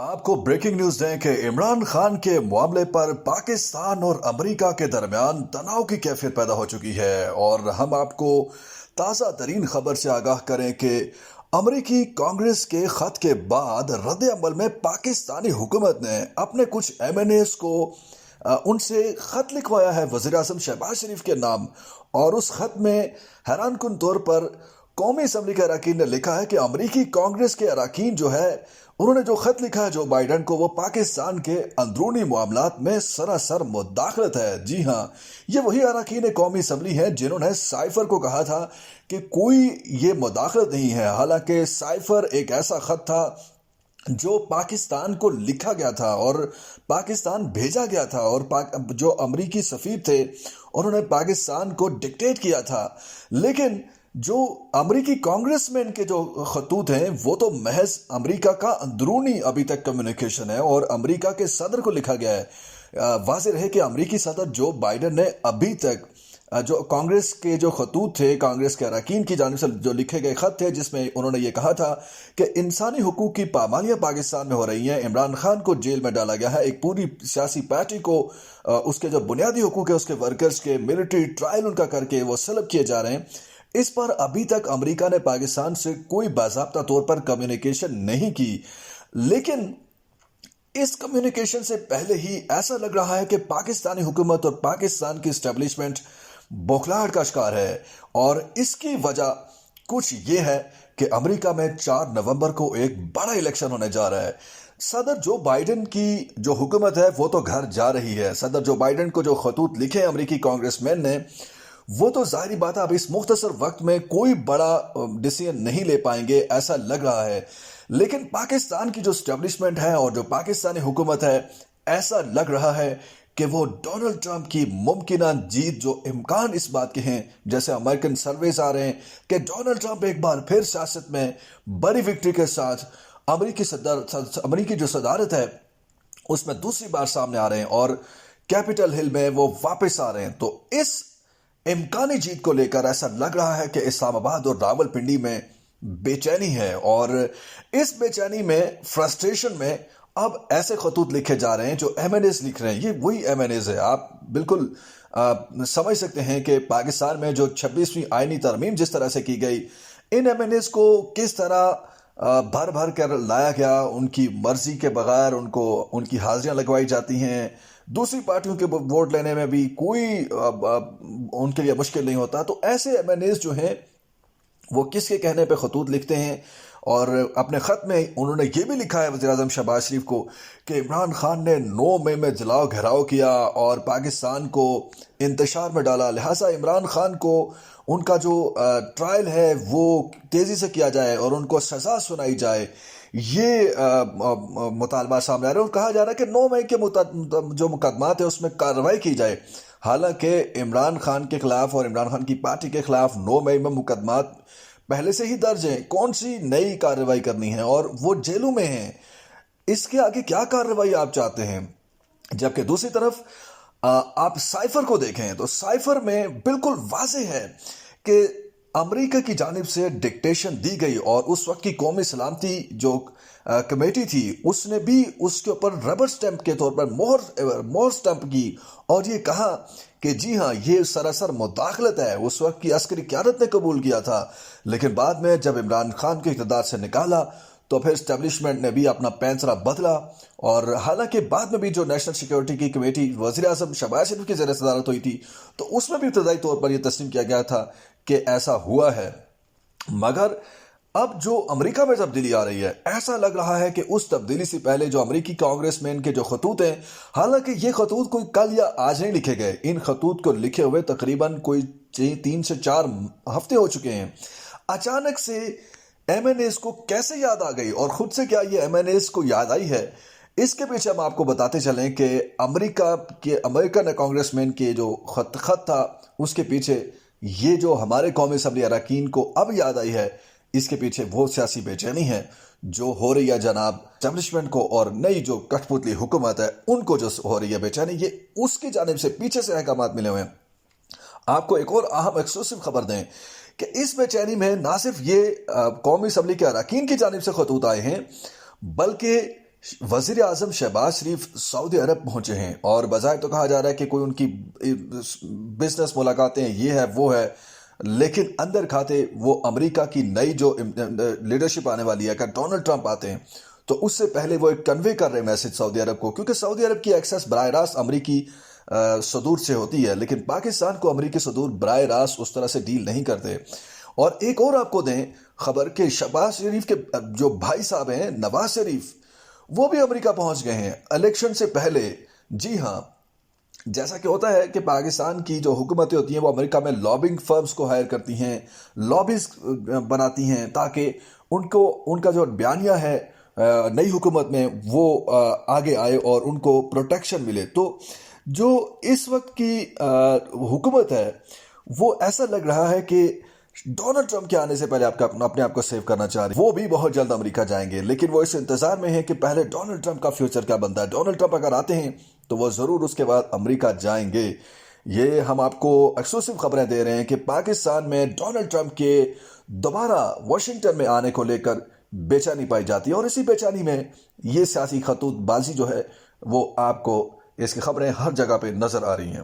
آپ کو breaking news دیں کہ عمران خان کے معاملے پر پاکستان اور امریکہ کے درمیان تناؤ کی کیفیت پیدا ہو چکی ہے، اور ہم آپ کو تازہ ترین خبر سے آگاہ کریں کہ امریکی کانگریس کے خط کے بعد رد عمل میں پاکستانی حکومت نے اپنے کچھ ایم این ایز کو ان سے خط لکھوایا ہے وزیر اعظم شہباز شریف کے نام، اور اس خط میں حیران کن طور پر قومی اسمبلی کے اراکین نے لکھا ہے کہ امریکی کانگریس کے اراکین جو ہے انہوں نے جو خط لکھا ہے جو بائیڈن کو، وہ پاکستان کے اندرونی معاملات میں سراسر مداخلت ہے۔ جی ہاں، یہ وہی اراکین قومی اسمبلی ہیں جنہوں نے سائفر کو کہا تھا کہ کوئی یہ مداخلت نہیں ہے، حالانکہ سائفر ایک ایسا خط تھا جو پاکستان کو لکھا گیا تھا اور پاکستان بھیجا گیا تھا، اور جو امریکی سفیر تھے انہوں نے پاکستان کو ڈکٹیٹ کیا تھا۔ لیکن جو امریکی کانگریس میں ان کے جو خطوط ہیں وہ تو محض امریکہ کا اندرونی ابھی تک کمیونیکیشن ہے، اور امریکہ کے صدر کو لکھا گیا ہے۔ واضح رہے کہ امریکی صدر جو بائیڈن نے ابھی تک جو کانگریس کے جو خطوط تھے، کانگریس کے اراکین کی جانب سے جو لکھے گئے خط تھے جس میں انہوں نے یہ کہا تھا کہ انسانی حقوق کی پامالیاں پاکستان میں ہو رہی ہیں، عمران خان کو جیل میں ڈالا گیا ہے، ایک پوری سیاسی پارٹی کو اس کے جو بنیادی حقوق ہے اس کے ورکرز کے ملٹری ٹرائل ان کا کر کے وہ سلب کیے جا رہے ہیں۔ اس پر ابھی تک امریکہ نے پاکستان سے کوئی باضابطہ طور پر کمیونیکیشن نہیں کی، لیکن اس کمیونیکیشن سے پہلے ہی ایسا لگ رہا ہے کہ پاکستانی حکومت اور پاکستان کی اسٹیبلشمنٹ بوکھلاہٹ کا شکار ہے، اور اس کی وجہ کچھ یہ ہے کہ امریکہ میں 4 نومبر کو ایک بڑا الیکشن ہونے جا رہا ہے۔ صدر جو بائیڈن کی جو حکومت ہے وہ تو گھر جا رہی ہے۔ صدر جو بائیڈن کو جو خطوط لکھے امریکی کانگریس مین نے، وہ تو ظاہری بات ہے اب اس مختصر وقت میں کوئی بڑا ڈیسیژن نہیں لے پائیں گے، ایسا لگ رہا ہے۔ لیکن پاکستان کی جو اسٹیبلشمنٹ ہے اور جو پاکستانی حکومت ہے، ایسا لگ رہا ہے کہ وہ ڈونلڈ ٹرمپ کی ممکنہ جیت، جو امکان اس بات کے ہیں، جیسے امریکن سرویز آ رہے ہیں کہ ڈونلڈ ٹرمپ ایک بار پھر سیاست میں بڑی وکٹری کے ساتھ امریکی جو صدارت ہے اس میں دوسری بار سامنے آ رہے ہیں، اور کیپٹل ہل میں وہ واپس آ رہے ہیں۔ تو اس امکانی جیت کو لے کر ایسا لگ رہا ہے کہ اسلام آباد اور راول پنڈی میں بے چینی ہے، اور اس بے چینی میں، فرسٹریشن میں اب ایسے خطوط لکھے جا رہے ہیں جو ایم این ایز لکھ رہے ہیں۔ یہ وہی ایم این ایز ہے، آپ بالکل سمجھ سکتے ہیں کہ پاکستان میں جو 26ویں آئینی ترمیم جس طرح سے کی گئی، ان ایم این ایز کو کس طرح بھر بھر کر لایا گیا، ان کی مرضی کے بغیر ان کی حاضریاں لگوائی جاتی ہیں، دوسری پارٹیوں کے ووٹ لینے میں بھی کوئی ان کے لیے مشکل نہیں ہوتا۔ تو ایسے ایم این ایز جو ہیں وہ کس کے کہنے پہ خطوط لکھتے ہیں، اور اپنے خط میں انہوں نے یہ بھی لکھا ہے وزیر اعظم شہباز شریف کو کہ عمران خان نے 9 مئی میں جلاؤ گھیراؤ کیا اور پاکستان کو انتشار میں ڈالا، لہٰذا عمران خان کو ان کا جو ٹرائل ہے وہ تیزی سے کیا جائے اور ان کو سزا سنائی جائے۔ یہ مطالبہ سامنے آ رہا ہے، اور کہا جا رہا ہے کہ 9 مئی کے جو مقدمات ہیں اس میں کارروائی کی جائے، حالانکہ عمران خان کے خلاف اور عمران خان کی پارٹی کے خلاف 9 مئی میں مقدمات پہلے سے ہی درج ہیں، کون سی نئی کارروائی کرنی ہے، اور وہ جیلوں میں ہیں۔ اس کے آگے کیا کارروائی آپ چاہتے ہیں؟ جبکہ دوسری طرف آپ سائفر کو دیکھیں تو سائفر میں بالکل واضح ہے کہ امریکہ کی جانب سے ڈکٹیشن دی گئی، اور اس وقت کی قومی سلامتی جو کمیٹی تھی اس نے بھی اس کے اوپر ربر سٹیمپ کے طور پر مہر سٹیمپ کی، اور یہ کہا کہ جی ہاں یہ سراسر مداخلت ہے۔ اس وقت کی عسکری قیادت نے قبول کیا تھا، لیکن بعد میں جب عمران خان کو اقتدار سے نکالا تو پھر اسٹیبلشمنٹ نے بھی اپنا پینسرا بدلا، اور حالانکہ بعد میں بھی جو نیشنل سیکیورٹی کی کمیٹی وزیر اعظم شہباز شریف کی زیر صدارت ہوئی تھی تو اس میں بھی ابتدائی طور پر یہ تسلیم کیا گیا تھا کہ ایسا ہوا ہے، مگر اب جو امریکہ میں تبدیلی آ رہی ہے، ایسا لگ رہا ہے کہ اس تبدیلی سے پہلے جو امریکی کانگریس مین کے جو خطوط ہیں، حالانکہ یہ خطوط کوئی کل یا آج نہیں لکھے گئے، ان خطوط کو لکھے ہوئے تقریباً کوئی 3 سے 4 ہفتے ہو چکے ہیں، اچانک سے ایم این ایز کو کیسے یاد آ گئی، اور خود سے کیا یہ ایم این ایز کو یاد آئی ہے؟ اس کے پیچھے ہم آپ کو بتاتے چلیں کہ امریکن کانگریس مین کے جو خط تھا اس کے پیچھے یہ جو ہمارے قومی اسمبلی اراکین کو اب یاد آئی ہے، اس کے پیچھے وہ سیاسی بے چینی ہے جو ہو رہی ہے جناب اسٹیبلشمنٹ کو، اور نئی جو کٹھ پتلی حکومت ہے ان کو جو ہو رہی ہے بے چینی، یہ اس کی جانب سے پیچھے سے احکامات ملے ہوئے ہیں۔ آپ کو ایک اور اہم ایکسکلوسیو خبر دیں کہ اس بے چینی میں نہ صرف یہ قومی اسمبلی کے اراکین کی جانب سے خطوط آئے ہیں، بلکہ وزیر اعظم شہباز شریف سعودی عرب پہنچے ہیں اور بظاہر تو کہا جا رہا ہے کہ کوئی ان کی بزنس ملاقاتیں یہ ہے وہ ہے، لیکن اندر کھاتے وہ امریکہ کی نئی جو لیڈرشپ آنے والی ہے، اگر ڈونلڈ ٹرمپ آتے ہیں تو اس سے پہلے وہ ایک کنوے کر رہے میسج سعودی عرب کو، کیونکہ سعودی عرب کی ایکسیس براہ راست امریکی صدور سے ہوتی ہے، لیکن پاکستان کو امریکی صدور براہ راست اس طرح سے ڈیل نہیں کرتے۔ اور ایک اور آپ کو دیں خبر کہ شہباز شریف کے جو بھائی صاحب ہیں نواز شریف، وہ بھی امریکہ پہنچ گئے ہیں الیکشن سے پہلے۔ جی ہاں، جیسا کہ ہوتا ہے کہ پاکستان کی جو حکومتیں ہوتی ہیں وہ امریکہ میں لابنگ فرمز کو ہائر کرتی ہیں، لابیز بناتی ہیں تاکہ ان کا جو بیانیہ ہے نئی حکومت میں وہ آگے آئے اور ان کو پروٹیکشن ملے۔ تو جو اس وقت کی حکومت ہے وہ ایسا لگ رہا ہے کہ ڈونلڈ ٹرمپ کے آنے سے پہلے اپنے آپ کو سیو کرنا چاہ رہے ہیں۔ وہ بھی بہت جلد امریکہ جائیں گے، لیکن وہ اس انتظار میں ہیں کہ پہلے ڈونلڈ ٹرمپ کا فیوچر کیا بنتا ہے۔ ڈونلڈ ٹرمپ اگر آتے ہیں تو وہ ضرور اس کے بعد امریکہ جائیں گے۔ یہ ہم آپ کو ایکسکلوسیو خبریں دے رہے ہیں کہ پاکستان میں ڈونلڈ ٹرمپ کے دوبارہ واشنگٹن میں آنے کو لے کر بے چینی پائی جاتی ہے، اور اسی بے چینی میں یہ سیاسی خطوط بازی جو ہے وہ آپ کو اس کی خبریں ہر جگہ پہ نظر آ رہی ہیں۔